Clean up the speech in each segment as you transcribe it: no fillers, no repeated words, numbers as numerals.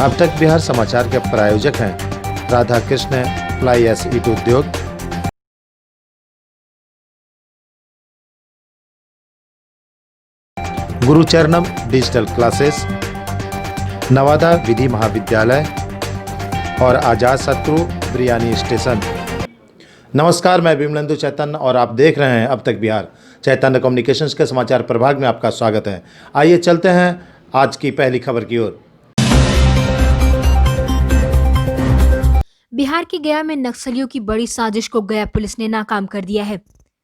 अब तक बिहार समाचार के प्रायोजक हैं राधा कृष्ण फ्लाई एस ईट उद्योग, गुरुचरणम डिजिटल क्लासेस, नवादा विधि महाविद्यालय और आजाद शत्रु बिरयानी स्टेशन। नमस्कार, मैं विमलेंदु चैतन्य और आप देख रहे हैं अब तक बिहार। चैतन्य कम्युनिकेशंस के समाचार प्रभाग में आपका स्वागत है। आइए चलते हैं आज की पहली खबर की ओर। बिहार के गया में नक्सलियों की बड़ी साजिश को गया पुलिस ने नाकाम कर दिया है।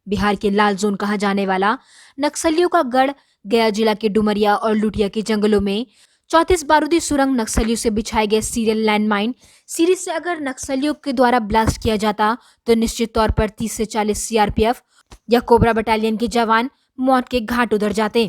बिहार के लाल जोन कहा जाने वाला नक्सलियों का गढ़ गया जिला के डुमरिया और लुटिया के जंगलों में 34 बारूदी सुरंग नक्सलियों से बिछाए गए सीरियल लैंडमाइन सीरीज से अगर नक्सलियों के द्वारा ब्लास्ट किया जाता तो निश्चित तौर पर 30 से 40 सीआरपीएफ या कोबरा बटालियन के जवान मौत के घाट उतर जाते।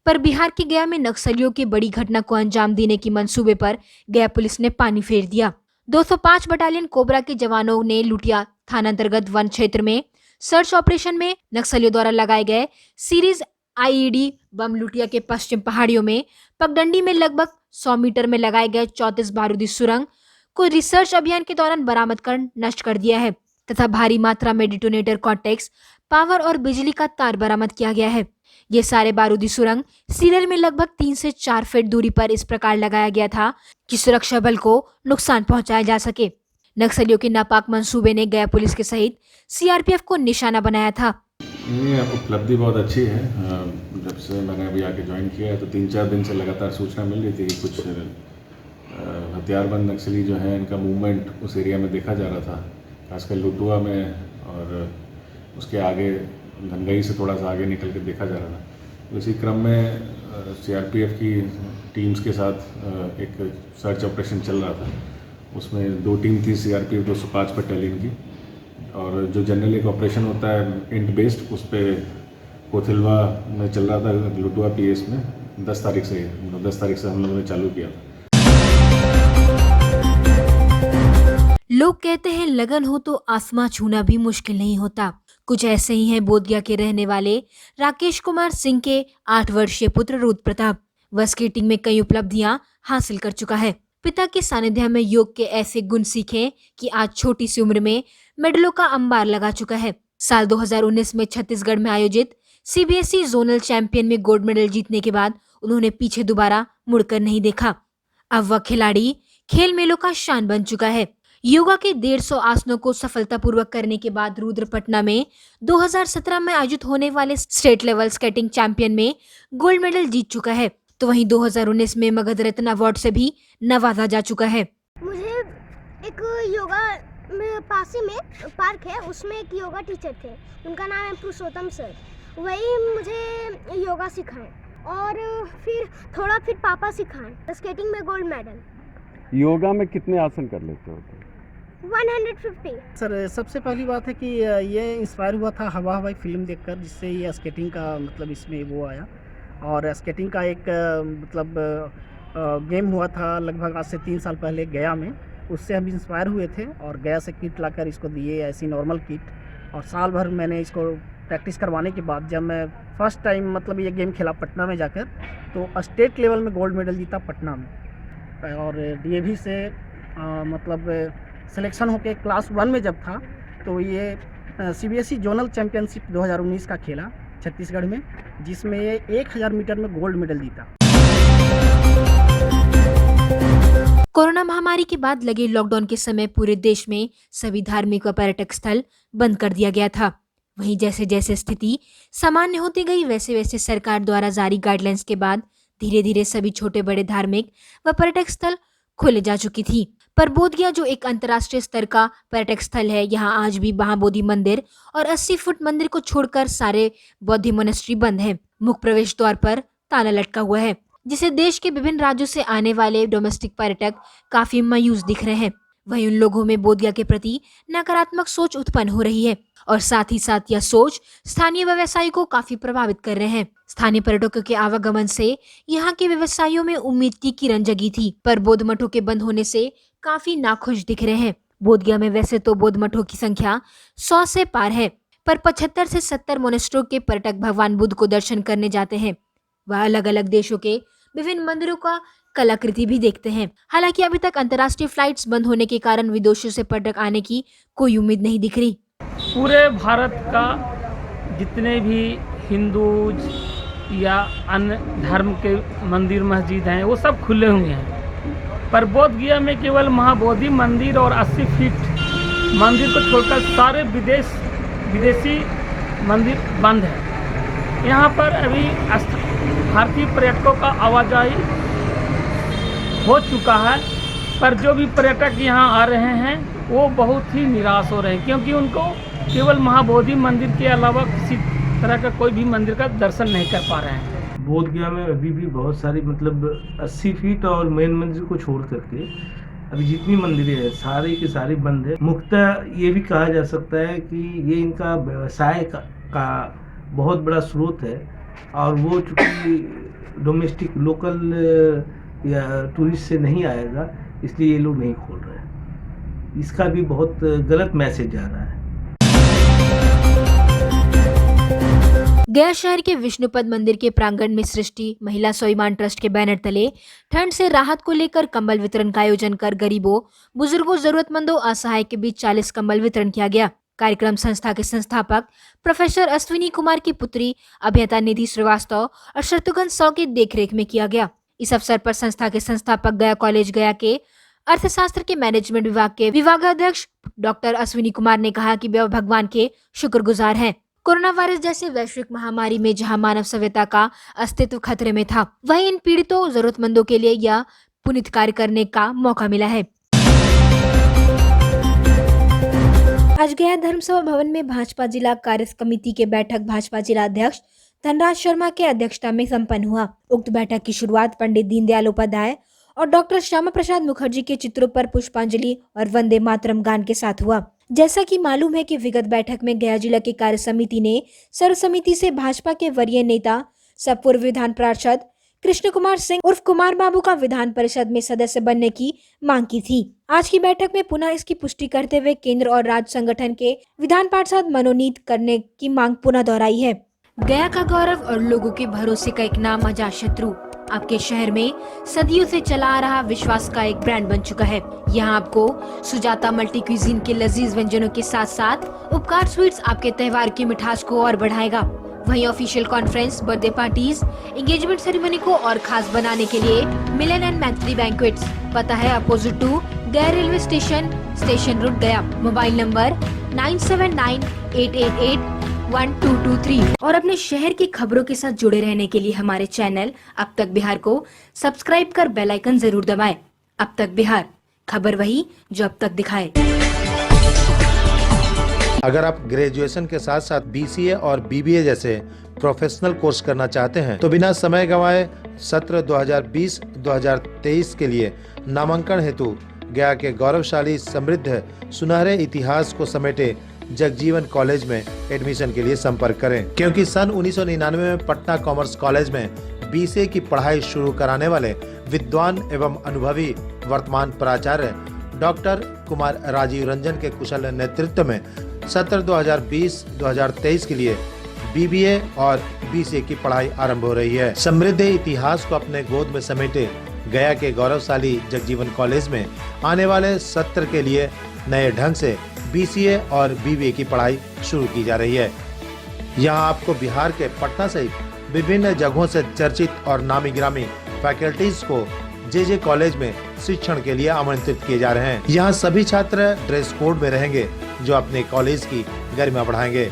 पर बिहार के गया में नक्सलियों की बड़ी घटना को अंजाम देने की मंसूबे पर गया पुलिस ने पानी फेर दिया। 205 बटालियन कोबरा के जवानों ने लुटिया थाना अंतर्गत वन क्षेत्र में सर्च ऑपरेशन में नक्सलियों द्वारा लगाए गए सीरीज आईईडी बम लुटिया के पश्चिम पहाड़ियों में पगडंडी में लगभग 100 मीटर में लगाए गए 34 बारूदी सुरंग को रिसर्च अभियान के दौरान बरामद कर नष्ट कर दिया है तथा भारी मात्रा में डिटोनेटर कॉर्टेक्स पावर और बिजली का तार बरामद किया गया है। ये सारे बारूदी सुरंग सीरियल में लगभग 3 से 4 फीट दूरी पर इस प्रकार लगाया गया था कि सुरक्षा बल को नुकसान पहुंचाया जा सके। नक्सलियों के नापाक मंसूबे ने गया पुलिस के सहित सीआरपीएफ को निशाना बनाया था। ये उपलब्धि बहुत अच्छी है। जब से मैंने अभी आके ज्वाइन किया है तो 3-4 दिन से लगातार सूचना मिल रही थी कि कुछ हथियारबंद नक्सली जो हैं इनका मूवमेंट उस एरिया में देखा जा रहा था, खासकर लुटुआ में और उसके आगे धनगई से थोड़ा सा आगे निकल कर देखा जा रहा था। इसी क्रम में सीआरपीएफ की टीम्स के साथ एक सर्च ऑपरेशन चल रहा था। उसमें 2 टीम थी सीआरपीएफ 205 बटालियन की, और जो जनरल एक ऑपरेशन होता है इंट बेस्ड, उस पर कोथिलवा में चल रहा था लुटुआ पीएस में 10 तारीख से हम लोगों ने चालू किया था। लोग कहते हैं लगन हो तो आसमां छूना भी मुश्किल नहीं होता। कुछ ऐसे ही हैं बोधगया के रहने वाले राकेश कुमार सिंह के 8 वर्षीय पुत्र रुद्र प्रताप। वह स्केटिंग में कई उपलब्धियां हासिल कर चुका है। पिता के सानिध्य में योग के ऐसे गुण सीखे कि आज छोटी सी उम्र में मेडलों का अंबार लगा चुका है। साल 2019 में छत्तीसगढ़ में आयोजित सीबीएसई जोनल चैंपियन में गोल्ड मेडल जीतने के बाद उन्होंने पीछे दोबारा मुड़कर नहीं देखा। अब वह खिलाड़ी खेल मेलों का शान बन चुका है। योगा के 150 आसनों को सफलतापूर्वक करने के बाद रुद्र पटना में 2017 में आयोजित होने वाले स्टेट लेवल स्केटिंग चैंपियन में गोल्ड मेडल जीत चुका है। तो वहीं 2019 में मगध रत्न अवार्ड से भी नवाजा जा चुका है। मुझे एक योगा में पास ही में पार्क है, उसमें एक योगा टीचर थे, उनका नाम है पुरुषोत्तम सर। वही मुझे योगा सिखाएं और फिर पापा सिखाएं। स्केटिंग में गोल्ड मेडल। योगा में कितने आसन कर लेते हो? 150। सर, सबसे पहली बात है कि ये इंस्पायर हुआ था हवा हवाई फिल्म देखकर, जिससे ये स्केटिंग का मतलब इसमें वो आया। और स्केटिंग का एक गेम हुआ था लगभग आज से 3 साल पहले गया में, उससे हम इंस्पायर हुए थे और गया से किट लाकर इसको दिए, ऐसी नॉर्मल किट। और साल भर मैंने इसको प्रैक्टिस करवाने के बाद जब मैं फर्स्ट टाइम मतलब ये गेम खेला पटना में जाकर, तो स्टेट लेवल में गोल्ड मेडल जीता पटना में। और डीएवी से मतलब सिलेक्शन होके क्लास 1 में जब था तो ये सीबीएसई जोनल चैम्पियनशिप 2019 का खेला छत्तीसगढ़ में, जिसमें ये 1000 मीटर में गोल्ड मेडल जीता। कोरोना महामारी के बाद लगे लॉकडाउन के समय पूरे देश में सभी धार्मिक व पर्यटक स्थल बंद कर दिया गया था। वहीं जैसे जैसे स्थिति सामान्य होती गई वैसे वैसे सरकार द्वारा जारी गाइडलाइंस के बाद धीरे धीरे सभी छोटे बड़े धार्मिक व पर्यटक स्थल खोले जा चुकी थी। पर बोधगया जो एक अंतर्राष्ट्रीय स्तर का पर्यटक स्थल है, यहाँ आज भी महाबोधि मंदिर और 80 फुट मंदिर को छोड़कर सारे बौद्ध मोनेस्ट्री बंद है। मुख्य प्रवेश द्वार पर ताला लटका हुआ है, जिसे देश के विभिन्न राज्यों से आने वाले डोमेस्टिक पर्यटक काफी मायूस दिख रहे हैं। वहीं उन लोगों में बोधगया के प्रति नकारात्मक सोच उत्पन्न हो रही है और साथ ही साथ यह सोच स्थानीय व्यवसायियों को काफी प्रभावित कर रहे हैं। स्थानीय पर्यटकों के आवागमन से यहाँ के व्यवसायियों में उम्मीद की किरण जगी थी, पर बौद्ध मठों के बंद होने से काफी नाखुश दिख रहे हैं। बोधगया में वैसे तो बौद्ध मठों की संख्या 100 से पार है, पर 75 से 70 मोनेस्ट्रो के पर्यटक भगवान बुद्ध को दर्शन करने जाते हैं। वह अलग अलग देशों के विभिन्न मंदिरों का कलाकृति भी देखते हैं। हालांकि अभी तक अंतर्राष्ट्रीय फ्लाइट्स बंद होने के कारण विदेशों से पर्यटक आने की कोई उम्मीद नहीं दिख रही। पूरे भारत का जितने भी हिंदू या अन्य धर्म के मंदिर मस्जिद हैं वो सब खुले हुए हैं, पर बोध गया में केवल महाबोधि मंदिर और 80 फीट मंदिर को छोड़कर सारे विदेशी मंदिर बंद है। यहाँ पर अभी भारतीय पर्यटकों का आवाजाही हो चुका है, पर जो भी पर्यटक यहाँ आ रहे हैं वो बहुत ही निराश हो रहे हैं, क्योंकि उनको केवल महाबोधि मंदिर के अलावा किसी तरह का कोई भी मंदिर का दर्शन नहीं कर पा रहे हैं। बोध गया में अभी भी बहुत सारी 80 फीट और मेन मंदिर को छोड़ करके अभी जितनी मंदिरें हैं सारी की सारी बंद है। मुख्यतः ये भी कहा जा सकता है कि ये इनका व्यवसाय का बहुत बड़ा स्रोत है, और वो चूँकि डोमेस्टिक लोकल या टूरिस्ट से नहीं आएगा, इसलिए ये लोग नहीं खोल रहे हैं। इसका भी बहुत गलत मैसेज जा रहा है। गया शहर के विष्णुपद मंदिर के प्रांगण में सृष्टि महिला स्वाभिमान ट्रस्ट के बैनर तले ठंड से राहत को लेकर कंबल वितरण का आयोजन कर गरीबों, बुजुर्गों, जरूरतमंदों, असहाय के बीच 40 कंबल वितरण किया गया। कार्यक्रम संस्था के संस्थापक प्रोफेसर अश्विनी कुमार की पुत्री अभ्यता निधि श्रीवास्तव और शत्रुघ्न सौ की देखरेख में किया गया। इस अवसर पर संस्था के संस्थापक गया कॉलेज गया के अर्थशास्त्र के मैनेजमेंट विभाग के विभागाध्यक्ष डॉक्टर अश्विनी कुमार ने कहा कि वे भगवान के शुक्रगुजार हैं। कोरोना वायरस जैसे वैश्विक महामारी में जहां मानव सभ्यता का अस्तित्व खतरे में था, वहीं इन पीड़ितों, जरूरतमंदों के लिए यह पुनीत कार्य करने का मौका मिला है। आज गया धर्मसभा भवन में भाजपा जिला कार्य समिति के बैठक भाजपा जिला अध्यक्ष धनराज शर्मा के अध्यक्षता में संपन्न हुआ। उक्त बैठक की शुरुआत पंडित दीनदयाल उपाध्याय और डॉक्टर श्यामा प्रसाद मुखर्जी के चित्रों पर पुष्पांजलि और वंदे मातरम गान के साथ हुआ। जैसा कि मालूम है कि विगत बैठक में गया जिला की कार्य समिति ने सर्व समिति से भाजपा के वरीय नेता सह पूर्व विधान पार्षद कृष्ण कुमार सिंह उर्फ कुमार बाबू का विधान परिषद में सदस्य बनने की मांग की थी। आज की बैठक में पुनः इसकी पुष्टि करते हुए केंद्र और राज्य संगठन के विधान पार्षद मनोनीत करने की मांग पुनः दोहराई है। गया का गौरव और लोगों के भरोसे का एक नाम अजातशत्रु आपके शहर में सदियों से चला आ रहा विश्वास का एक ब्रांड बन चुका है। यहाँ आपको सुजाता मल्टी क्यूजीन के लजीज व्यंजनों के साथ साथ उपकार स्वीट्स आपके त्योहार की मिठास को और बढ़ाएगा। वहीं official conference, birthday parties, engagement ceremony को और खास बनाने के लिए मिलन एंड मैत्री बैंक्वेट्स, पता है अपोजिट टू गया रेलवे स्टेशन रोड गया। Mobile number 9798881223। और अपने शहर की खबरों के साथ जुड़े रहने के लिए हमारे चैनल अब तक बिहार को सब्सक्राइब कर बेल आइकन जरूर दबाएं। अब तक बिहार, खबर वही जो अब तक दिखाए। अगर आप ग्रेजुएशन के साथ साथ BCA और BBA जैसे प्रोफेशनल कोर्स करना चाहते हैं तो बिना समय गंवाए सत्र 2020-2023 के लिए नामांकन हेतु गया के गौरवशाली, समृद्ध, सुनहरे इतिहास को समेटे जगजीवन कॉलेज में एडमिशन के लिए संपर्क करें, क्योंकि सन 1999 में पटना कॉमर्स कॉलेज में BCA की पढ़ाई शुरू कराने वाले विद्वान एवं अनुभवी वर्तमान प्राचार्य डॉक्टर कुमार राजीव रंजन के कुशल नेतृत्व में सत्र 2020-2023 के लिए BBA और BCA की पढ़ाई आरंभ हो रही है। समृद्ध इतिहास को अपने गोद में समेटे गया के गौरवशाली जगजीवन कॉलेज में आने वाले सत्र के लिए नए ढंग से BCA और BBA की पढ़ाई शुरू की जा रही है। यहाँ आपको बिहार के पटना सहित विभिन्न जगहों से चर्चित और नामी गिरामी फैकल्टीज को JJ कॉलेज में शिक्षण के लिए आमंत्रित किए जा रहे हैं। यहाँ सभी छात्र ड्रेस कोड में रहेंगे जो अपने कॉलेज की गरिमा बढ़ाएंगे।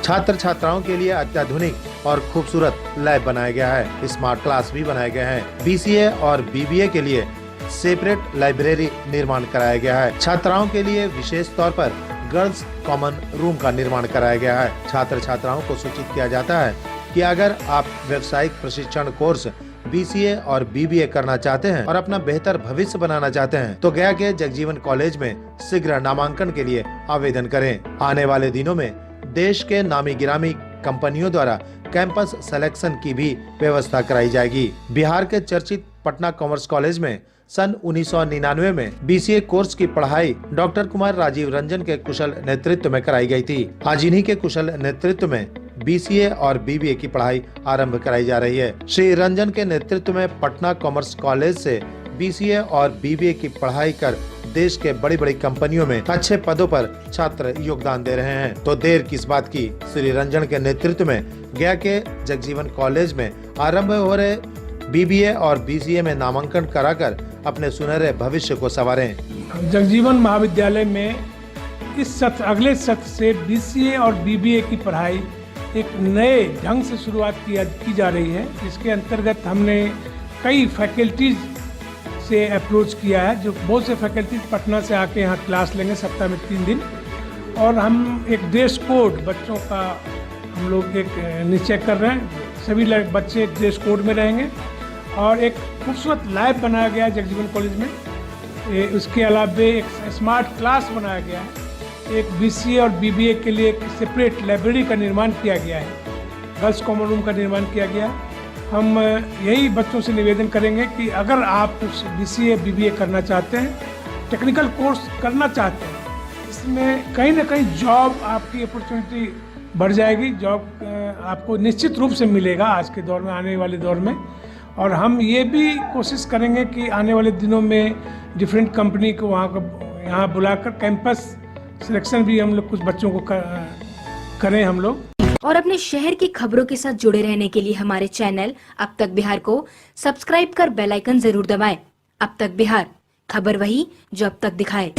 छात्र छात्राओं के लिए अत्याधुनिक और खूबसूरत लैब बनाया गया है। स्मार्ट क्लास भी बनाए गए हैं। BCA और BBA के लिए सेपरेट लाइब्रेरी निर्माण कराया गया है। छात्राओं के लिए विशेष तौर पर गर्ल्स कॉमन रूम का निर्माण कराया गया है। छात्र छात्राओं को सूचित किया जाता है कि अगर आप व्यावसायिक प्रशिक्षण कोर्स BCA और BBA करना चाहते हैं और अपना बेहतर भविष्य बनाना चाहते हैं तो गया के जगजीवन कॉलेज में शीघ्र नामांकन के लिए आवेदन करें। आने वाले दिनों में देश के नामी गिरामी कंपनियों द्वारा कैंपस सिलेक्शन की भी व्यवस्था कराई जाएगी। बिहार के चर्चित पटना कॉमर्स कॉलेज में सन 1999 में BCA कोर्स की पढ़ाई डॉक्टर कुमार राजीव रंजन के कुशल नेतृत्व में कराई गई थी। आज इन्हीं के कुशल नेतृत्व में BCA और BBA की पढ़ाई आरंभ कराई जा रही है। श्री रंजन के नेतृत्व में पटना कॉमर्स कॉलेज से BCA और BBA की पढ़ाई कर देश के बड़ी बड़ी कंपनियों में अच्छे पदों पर छात्र योगदान दे रहे हैं। तो देर किस बात की, श्री रंजन के नेतृत्व में गया के जगजीवन कॉलेज में आरंभ हो रहे BBA और BCA में नामांकन कराकर अपने सुनहरे भविष्य को संवारें। जगजीवन महाविद्यालय में इस सत्र अगले सत्र से BCA और BBA की पढ़ाई एक नए ढंग से शुरुआत की जा रही है। इसके अंतर्गत हमने कई फैकल्टीज से अप्रोच किया है, जो बहुत से फैकल्टीज पटना से आके यहाँ क्लास लेंगे सप्ताह में 3 दिन, और हम एक ड्रेस कोड बच्चों का हम लोग एक निश्चय कर रहे हैं। सभी बच्चे ड्रेस कोड में रहेंगे और एक खूबसूरत लैब बनाया गया है जगजीवन कॉलेज में। उसके अलावा एक स्मार्ट क्लास बनाया गया है। एक BCA और BBA के लिए एक सेपरेट लाइब्रेरी का निर्माण किया गया है। गर्ल्स कॉमन रूम का निर्माण किया गया है। हम यही बच्चों से निवेदन करेंगे कि अगर आप कुछ BCA BBA करना चाहते हैं, टेक्निकल कोर्स करना चाहते हैं, इसमें कहीं ना कहीं जॉब आपकी अपॉर्चुनिटी बढ़ जाएगी। जॉब आपको निश्चित रूप से मिलेगा आज के दौर में, आने वाले दौर में। और हम ये भी कोशिश करेंगे कि आने वाले दिनों में डिफरेंट कंपनी को यहाँ बुलाकर कैंपस सिलेक्शन भी हम लोग कुछ बच्चों को करें हम लोग। और अपने शहर की खबरों के साथ जुड़े रहने के लिए हमारे चैनल अब तक बिहार को सब्सक्राइब कर बेल आइकन जरूर दबाएं। अब तक बिहार, खबर वही जो अब तक दिखाए।